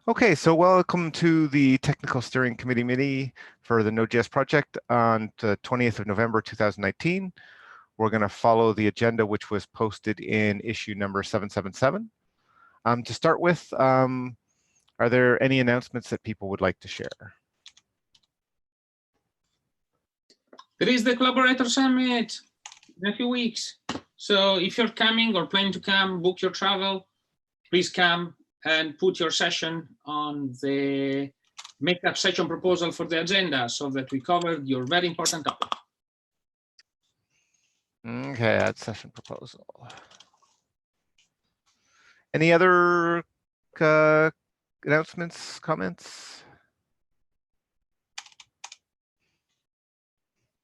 Okay, so welcome to the Technical Steering Committee meeting for the Node.js project on the 20th of November 2019. We're going to follow the agenda which was posted in issue number 777. To start with, are there any announcements that people would like to share? There is the Collaborator Summit in a few weeks. So if you're coming or planning to come, book your travel, please come and put your session on the make-up session proposal for the agenda so that we covered your very important topic. Okay, add session proposal. Any other announcements, comments?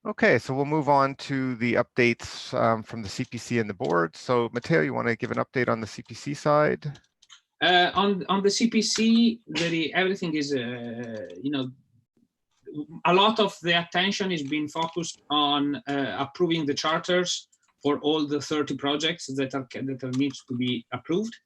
Okay, so we'll move on to the updates from the CPC and the board. So Matteo, you want to give an update on the CPC side? On the CPC, everything is, a lot of the attention is being focused on approving the charters for all the 30 projects that needs to be approved.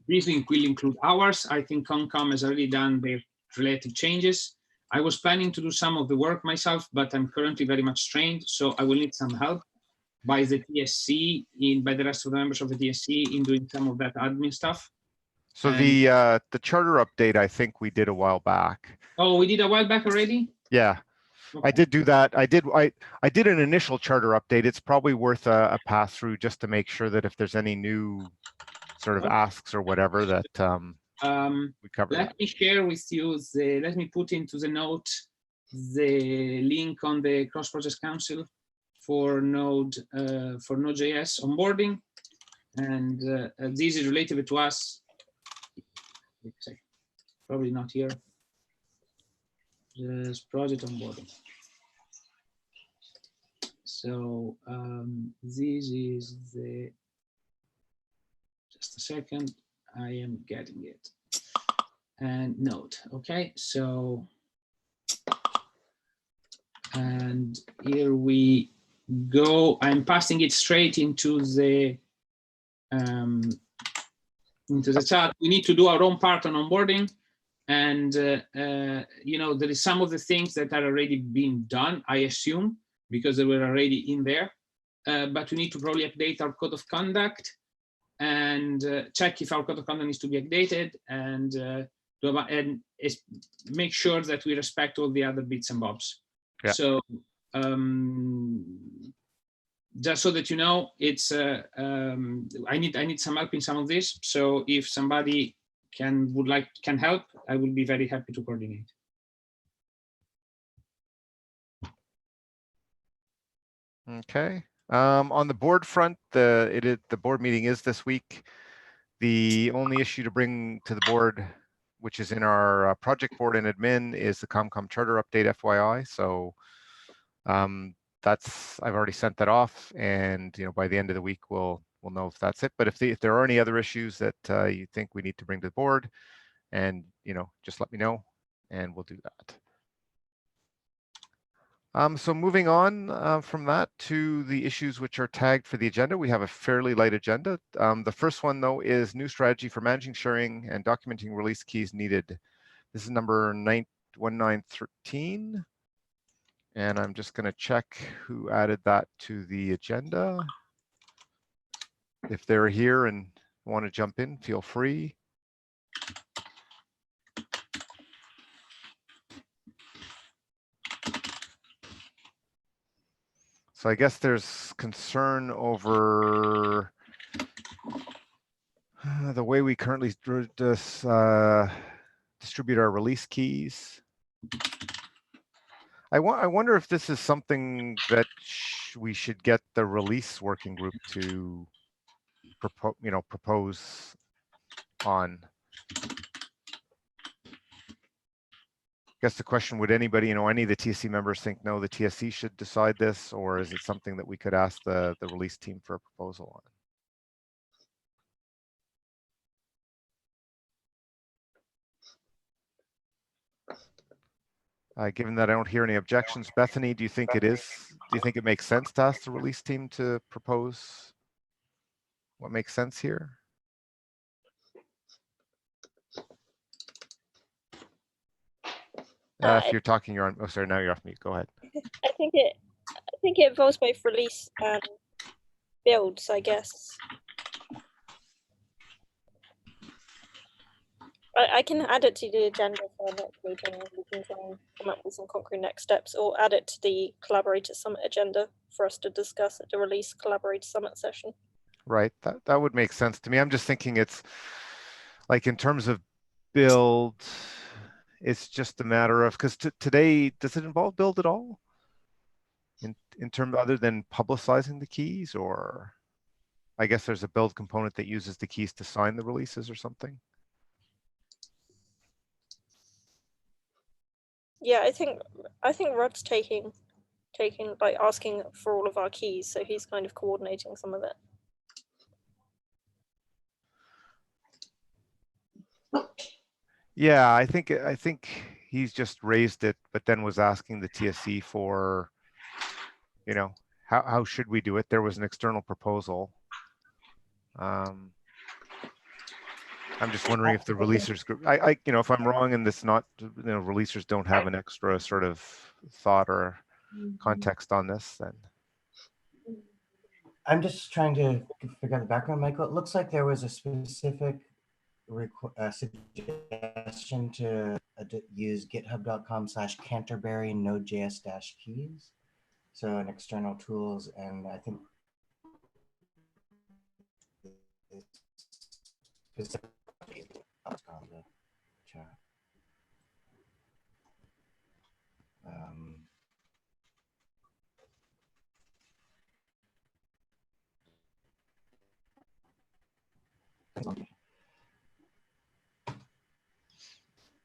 This will include ours. I think CONCOM has already done their related changes. I was planning to do some of the work myself, but I'm currently very much strained, so I will need some help by the TSC, by the rest of the members of the TSC in doing some of that admin stuff. So the charter update, I think we did a while back. Oh, we did a while back already? Yeah, okay. I did do that. I did an initial charter update. It's probably worth a pass through just to make sure that if there's any new sort of asks or whatever that we cover. Let me share with you let me put into the note the link on the Cross Project Council for Node.js onboarding, and this is related to us. Probably not here. Just project onboarding. So this is the. Just a second, I am getting it. And Node, okay, so, and here we go. I'm passing it straight into the chat. We need to do our own part on onboarding, and there is some of the things that are already being done, I assume, because they were already in there. But we need to probably update our code of conduct and check if our code of conduct needs to be updated, and make sure that we respect all the other bits and bobs. Yeah. So just so that you know, it's I need some help in some of this. So if somebody can help, I will be very happy to coordinate. Okay. On the board front, the board meeting is this week. The only issue to bring to the board, which is in our project board and admin, is the ComCom charter update, FYI. So I've already sent that off, and by the end of the week we'll know if that's it. But if there are any other issues that you think we need to bring to the board, and just let me know, and we'll do that. So moving on from that to the issues which are tagged for the agenda, we have a fairly light agenda. The first one, though, is new strategy for managing, sharing, and documenting release keys needed. This is number 1913. And I'm just going to check who added that to the agenda. If they're here and want to jump in, feel free. So I guess there's concern over the way we currently distribute our release keys. I wonder if this is something that we should get the release working group to propose on. I guess the question, would anybody, any of the TSC members think, no, the TSC should decide this, or is it something that we could ask the release team for a proposal on? Given that I don't hear any objections, Bethany, do you think it makes sense to ask the release team to propose what makes sense here? If you're talking, you're on. Oh, sorry. Now you're off mute. Go ahead. I think it involves both release and builds, I guess. I can add it to the agenda for our next meeting. We can try and come up with some concrete next steps, or add it to the Collaborator Summit agenda for us to discuss at the Release Collaborator Summit session. Right. That would make sense to me. I'm just thinking it's like in terms of build, it's just a matter of, because today, does it involve build at all? In terms other than publicizing the keys, or I guess there's a build component that uses the keys to sign the releases or something. Yeah, I think Rod's taking like asking for all of our keys, so he's kind of coordinating some of it. Yeah, I think he's just raised it, but then was asking the TSC for, you know, how should we do it? There was an external proposal. I'm just wondering if the releasers group, you know, if I'm wrong and this not, you know, releasers don't have an extra sort of thought or context on this, then. I'm just trying to figure out the background, Michael. It looks like there was a specific suggestion to use github.com/Canterbury Node.js-keys. So an external tools, and I think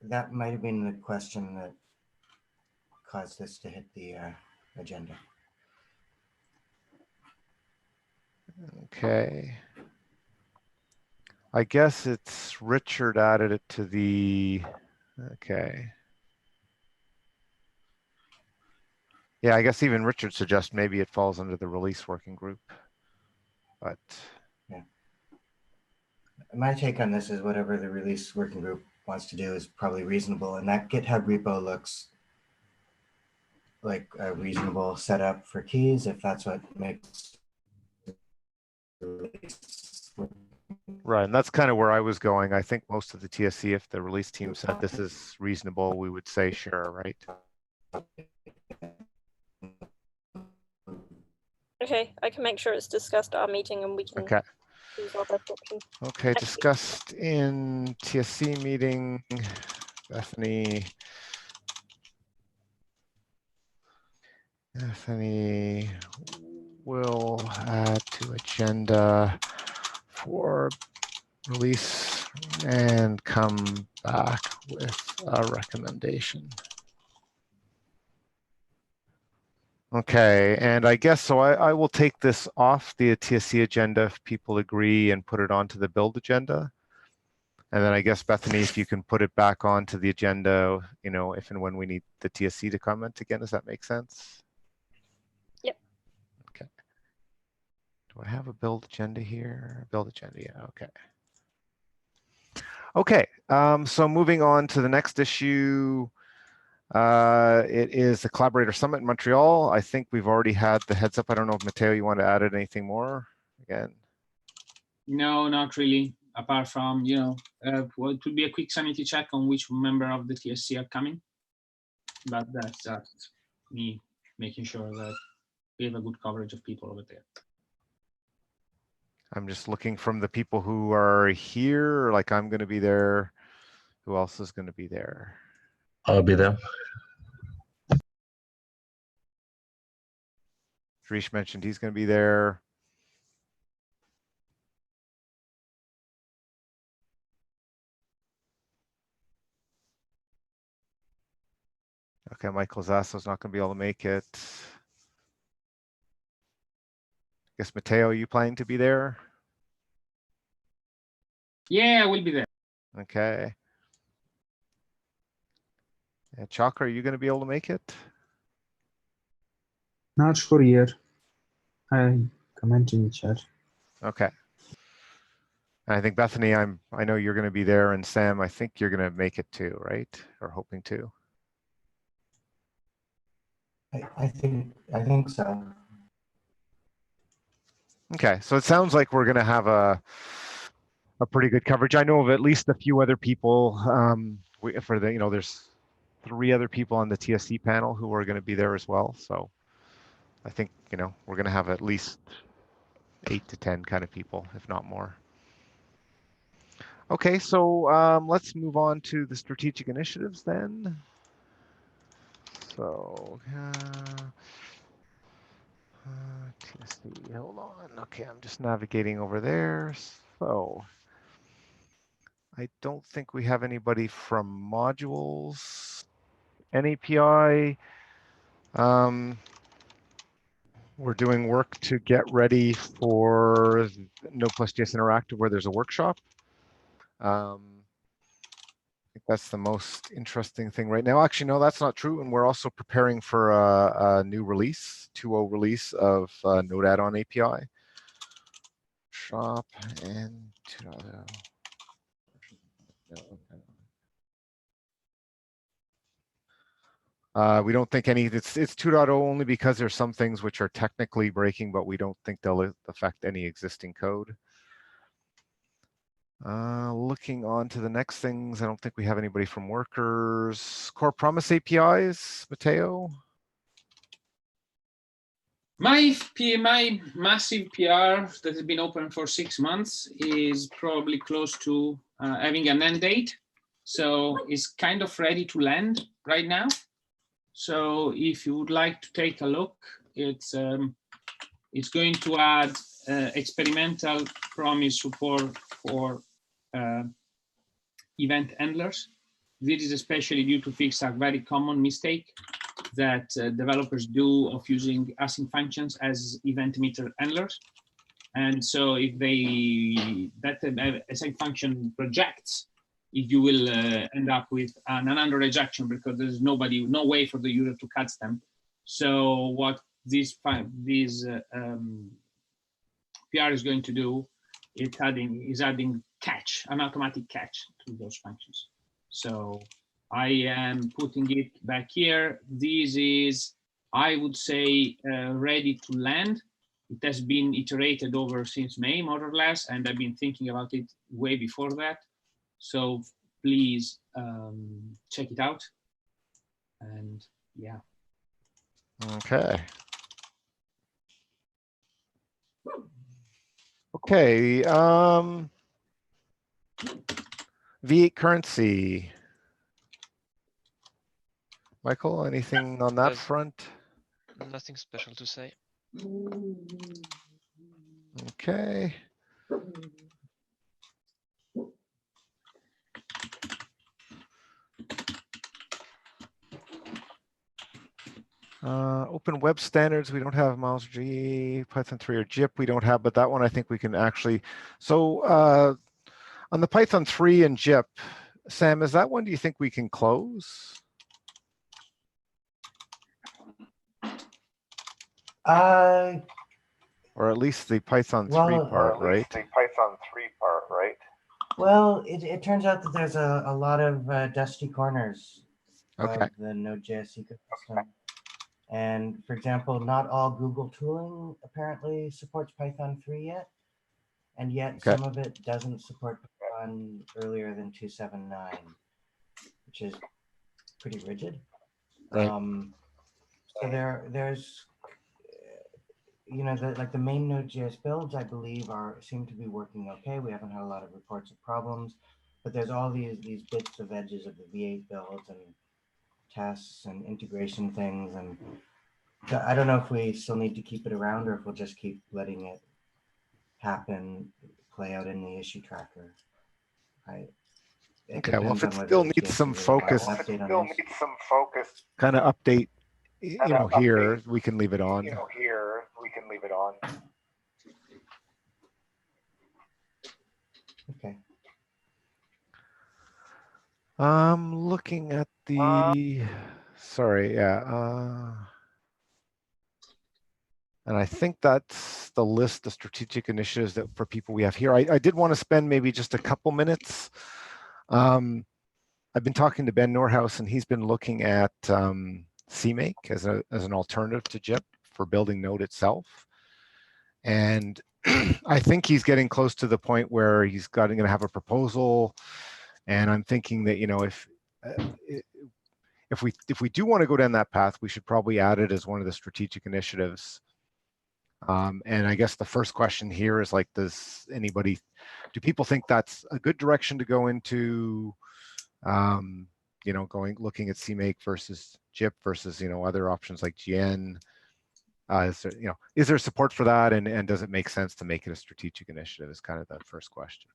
that might have been the question that caused this to hit the agenda. Okay. I guess it's Richard added it to the, okay. Yeah, I guess even Richard suggests maybe it falls under the release working group, but. Yeah. My take on this is whatever the release working group wants to do is probably reasonable, and that GitHub repo looks like a reasonable setup for keys if that's what makes the release. Right, and that's kind of where I was going. I think most of the TSC, if the release team said this is reasonable, we would say sure, right? Okay, I can make sure it's discussed at our meeting and we can choose our best option. Okay, discussed in TSC meeting. Bethany will add to agenda for release and come back with a recommendation. Okay, and I guess so I will take this off the TSC agenda if people agree and put it onto the build agenda. And then I guess, Bethany, if you can put it back onto the agenda, you know, if and when we need the TSC to comment again, does that make sense? Yep. Okay. Do I have a build agenda here? Build agenda, yeah, okay. Okay, so moving on to the next issue. It is the Collaborator Summit in Montreal. I think we've already had the heads up. I don't know if Matteo, you want to add anything more again? No, not really. Apart from, you know, well, it would be a quick sanity check on which member of the TSC are coming. But that's just me making sure that we have a good coverage of people over there. I'm just looking from the people who are here, like I'm going to be there. Who else is going to be there? I'll be there. Trish mentioned he's going to be there. Okay, Michael Zasso's not going to be able to make it. I guess, Matteo, are you planning to be there? Yeah, I will be there. Okay. And Chaka, are you going to be able to make it? Not sure yet. I comment in chat. Okay. And I think Bethany, I know you're going to be there, and Sam, I think you're going to make it too, right? Or hoping to. I think so. Okay, so it sounds like we're going to have a pretty good coverage. I know of at least a few other people. For the there's 3 other people on the TSC panel who are going to be there as well. So I think we're going to have at least 8 to 10 kind of people, if not more. Okay, so let's move on to the strategic initiatives then. So TSC, hold on. Okay, I'm just navigating over there. So I don't think we have anybody from modules, NAPI. We're doing work to get ready for Node+JS Interactive, where there's a workshop. I think that's the most interesting thing right now. Actually, no, that's not true. And we're also preparing for a new release, 2.0 release of Node add-on API. Shop and 2.0. We don't think it's 2.0 only because there's some things which are technically breaking, but we don't think they'll affect any existing code. Looking on to the next things, I don't think we have anybody from workers. Core Promise APIs, Matteo? My massive PR that has been open for 6 months is probably close to having an end date. So it's kind of ready to land right now. So if you would like to take a look, it's going to add experimental promise support for event handlers. This is especially due to fix a very common mistake that developers do of using async functions as event emitter handlers. And so if that async function projects, you will end up with an unknown rejection because there's no way for the user to catch them. So what this PR is going to do is adding catch, an automatic catch to those functions. So I am putting it back here. This is, I would say, ready to land. It has been iterated over since May, more or less, and I've been thinking about it way before that. So please check it out. And yeah. Okay. Okay. V8 currency. Michael, anything on that front? Nothing special to say. Okay. Open web standards, we don't have Miles G, Python 3 or JIP, we don't have, but that one I think we can actually. So on the Python 3 and JIP, Sam, is that one do you think we can close? Or at least the Python 3 part, right? The Python 3 part, right? Well, it turns out that there's a lot of dusty corners of the Node.js ecosystem. Okay. And for example, not all Google tooling apparently supports Python 3 yet. And yet some of it doesn't support Python earlier than 2.7.9, which is pretty rigid. Right. So there's, like the main Node.js builds, I believe, seem to be working okay. We haven't had a lot of reports of problems, but there's all these bits of edges of the V8 builds and tests and integration things, and so I don't know if we still need to keep it around or if we'll just keep letting it happen, play out in the issue tracker. Okay, well, if it still needs some focus, kind of update, here, we can leave it on. Okay. I'm looking at the, sorry, yeah. And I think that's the list of strategic initiatives that for people we have here. I did want to spend maybe just a couple minutes. I've been talking to Ben Norhouse, and he's been looking at CMake as an alternative to JIP for building Node itself. And I think he's getting close to the point where he's going to have a proposal. And I'm thinking that, you know, if we do want to go down that path, we should probably add it as one of the strategic initiatives. And I guess the first question here is like, do people think that's a good direction to go into? You know, looking at CMake versus JIP versus, you know, other options like GN. Is there support for that, and does it make sense to make it a strategic initiative? Is kind of the first question.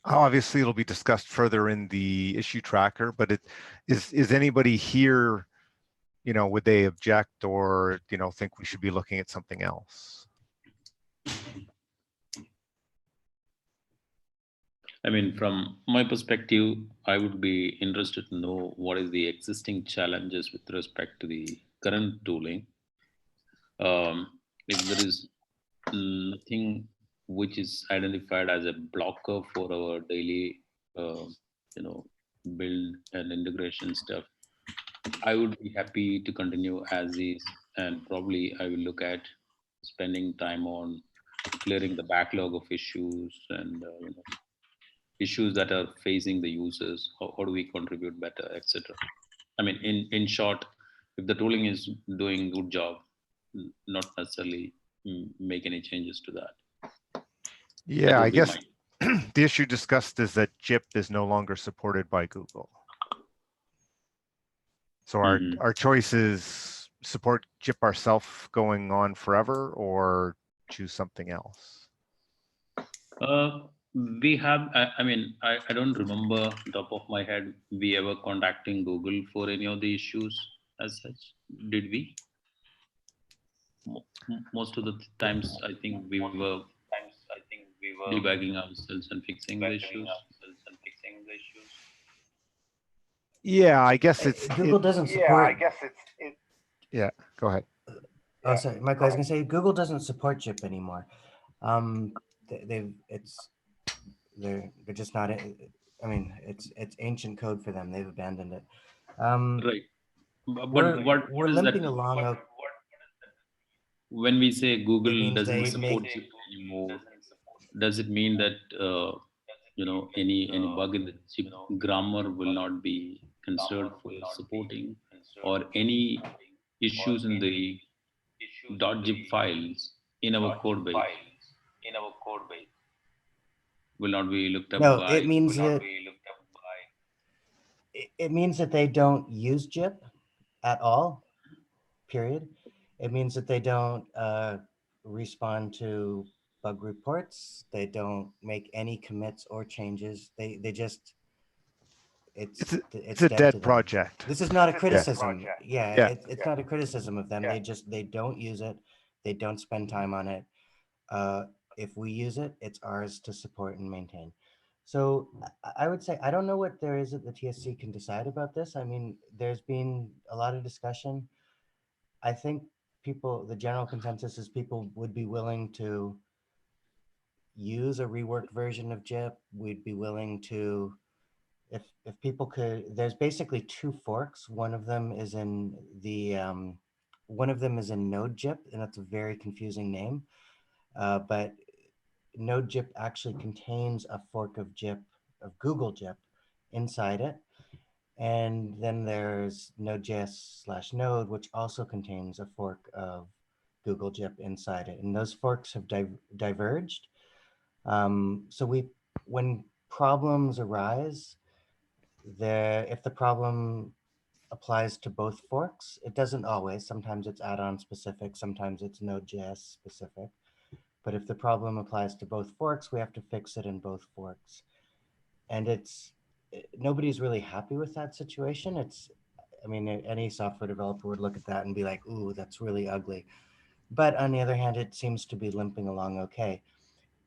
Obviously, it'll be discussed further in the issue tracker, but is anybody here, you know, would they object or, you know, think we should be looking at something else? I mean, from my perspective, I would be interested to know what is the existing challenges with respect to the current tooling. If there is nothing which is identified as a blocker for our daily, you know, build and integration stuff, I would be happy to continue as is, and probably I will look at spending time on clearing the backlog of issues and you know, issues that are facing the users. How do we contribute better, etc. I mean, in short, if the tooling is doing good job, not necessarily make any changes to that. Yeah, I guess the issue discussed is that JIP is no longer supported by Google. So our choice is support JIP ourselves going on forever, or choose something else. We have, I mean, I don't remember top of my head, we ever contacting Google for any of the issues as such. Did we? Most of the times, I think we were debugging ourselves and fixing the issues. Yeah, I guess it's Google doesn't support. Yeah, go ahead. Oh, sorry, Michael. I was gonna say Google doesn't support JIP anymore. They're just not. I mean, it's ancient code for them. They've abandoned it. Right. But we're limping along. When we say Google doesn't they support JIP anymore, does it mean that you know, any bug in the JIP grammar will not be considered for supporting, or any issues in the .zip files in our code base will not be looked up No, by. it means that it means that they don't use JIP at all. Period. It means that they don't respond to bug reports. They don't make any commits or changes. They just it's a dead project. This is not a criticism. Yeah. It's not a criticism of them. They don't use it. They don't spend time on it. If we use it, it's ours to support and maintain. So I would say I don't know what there is that the TSC can decide about this. I mean, there's been a lot of discussion. I think the general consensus is people would be willing to use a reworked version of JIP. We'd be willing to, if people could, there's basically two forks. One of them is in Node.js, and that's a very confusing name. But Node.js actually contains a fork of JIP, of Google JIP inside it. And then there's Node.js/Node, which also contains a fork of Google JIP inside it. And those forks have diverged. So when problems arise, if the problem applies to both forks, it doesn't always. Sometimes it's add-on specific, sometimes it's Node.js specific. But if the problem applies to both forks, we have to fix it in both forks. And nobody's really happy with that situation. I mean, any software developer would look at that and be like, ooh, that's really ugly. But on the other hand, it seems to be limping along okay.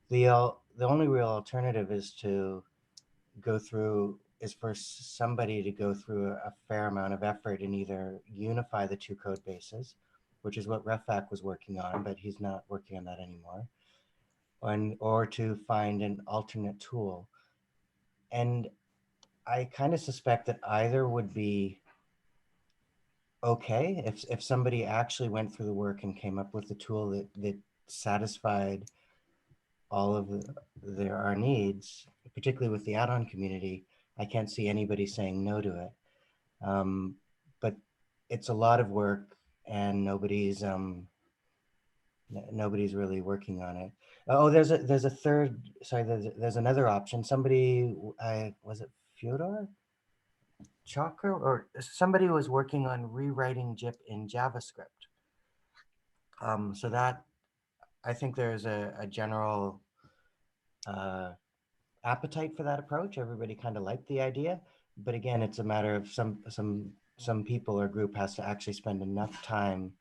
The only real alternative is for somebody to go through a fair amount of effort and either unify the two code bases which is what RefAc was working on, but he's not working on that anymore, or to find an alternate tool. And I kind of suspect that either would be okay if somebody actually went through the work and came up with a tool that satisfied all of our needs, particularly with the add-on community. I can't see anybody saying no to it. But it's a lot of work and nobody's really working on it. Oh, there's a third, sorry, there's another option. Somebody, was it Fyodor Chalker, or somebody was working on rewriting JIP in JavaScript. So that, I think there's a general appetite for that approach. Everybody kind of liked the idea, but again, it's a matter of some people or group has to actually spend enough time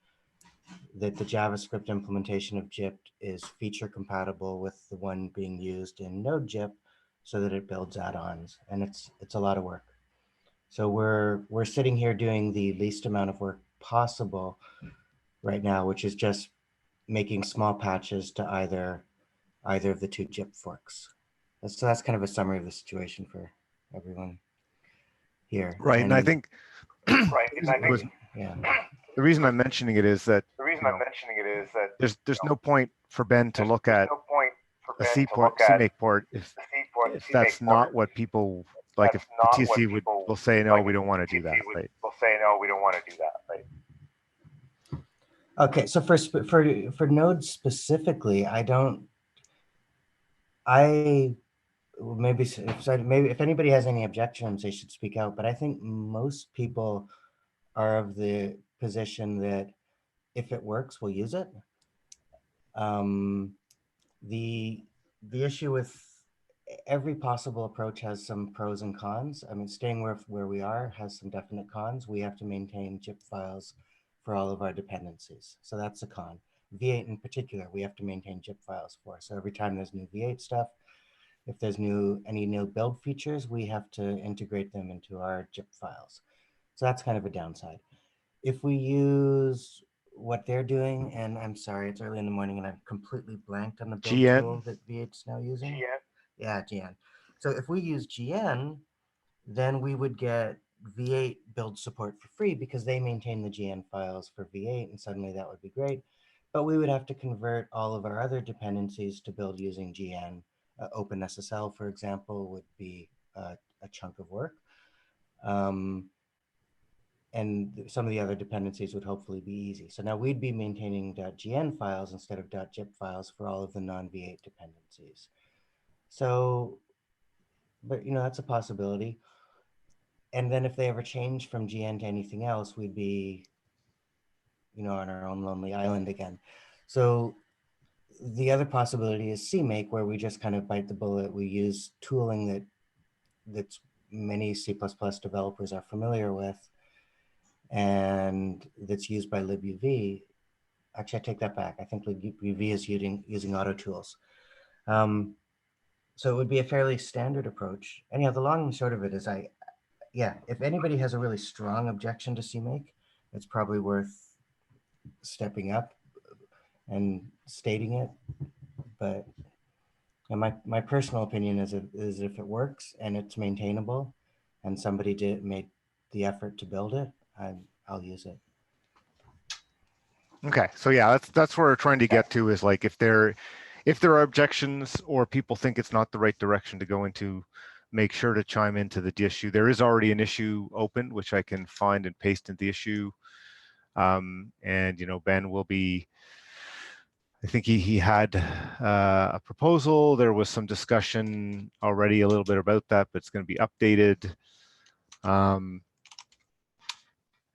that the JavaScript implementation of JIP is feature compatible with the one being used in Node.js so that it builds add-ons, and it's a lot of work. So we're sitting here doing the least amount of work possible right now, which is just making small patches to either of the two JIP forks. So that's kind of a summary of the situation for everyone here. Right, and I think yeah. the reason I'm mentioning it is that there's no point for Ben to look at a CMake port if that's not what people like. If the TC will say no, we don't want to do that, right? Okay, so for Node specifically, maybe if anybody has any objections, they should speak out. But I think most people are of the position that if it works, we'll use it. The issue with every possible approach has some pros and cons. I mean, staying where we are has some definite cons. We have to maintain JIP files for all of our dependencies. So that's a con. V8 in particular, we have to maintain JIP files for. So every time there's new V8 stuff, if there's any new build features, we have to integrate them into our JIP files. So that's kind of a downside. If we use what they're doing, and I'm sorry, it's early in the morning and I've completely blanked on the build GN? tool that V8's now using. GN? Yeah, GN. So if we use GN, then we would get V8 build support for free because they maintain the GN files for V8, and suddenly that would be great. But we would have to convert all of our other dependencies to build using GN. OpenSSL, for example, would be a chunk of work. And some of the other dependencies would hopefully be easy. So now we'd be maintaining .gn files instead of .jip files for all of the non-V8 dependencies. So, but that's a possibility. And then if they ever change from GN to anything else, we'd be, on our own lonely island again. So the other possibility is CMake, where we just kind of bite the bullet. We use tooling that's many C++ developers are familiar with, and that's used by libuv. Actually, I take that back. I think libuv is using auto tools. So it would be a fairly standard approach. Anyhow, the long and short of it is if anybody has a really strong objection to CMake, it's probably worth stepping up and stating it. But my personal opinion is if it works and it's maintainable and somebody made the effort to build it, I'll use it. Okay, so yeah, that's where we're trying to get to is like if there are objections or people think it's not the right direction to go into, make sure to chime into the issue. There is already an issue open, which I can find and paste in the issue. And Ben will be, I think he had a proposal. There was some discussion already a little bit about that, but it's going to be updated.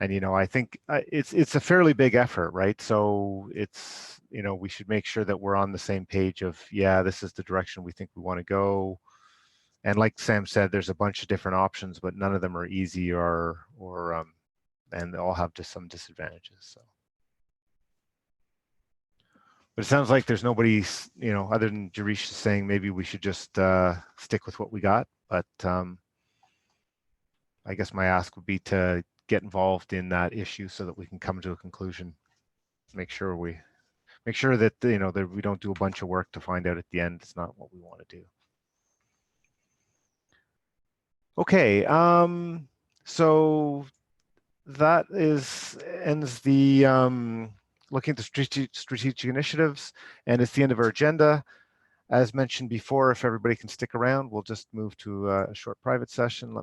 And I think it's a fairly big effort, right? So it's we should make sure that we're on the same page of this is the direction we think we want to go. And like Sam said, there's a bunch of different options, but none of them are easy and they all have just some disadvantages. So, but it sounds like there's nobody other than Jarish saying maybe we should just stick with what we got. But I guess my ask would be to get involved in that issue so that we can come to a conclusion. make sure that that we don't do a bunch of work to find out at the end. It's not what we want to do. Okay, so that ends the looking at the strategic initiatives, and it's the end of our agenda. As mentioned before, if everybody can stick around, we'll just move to a short private session. Let me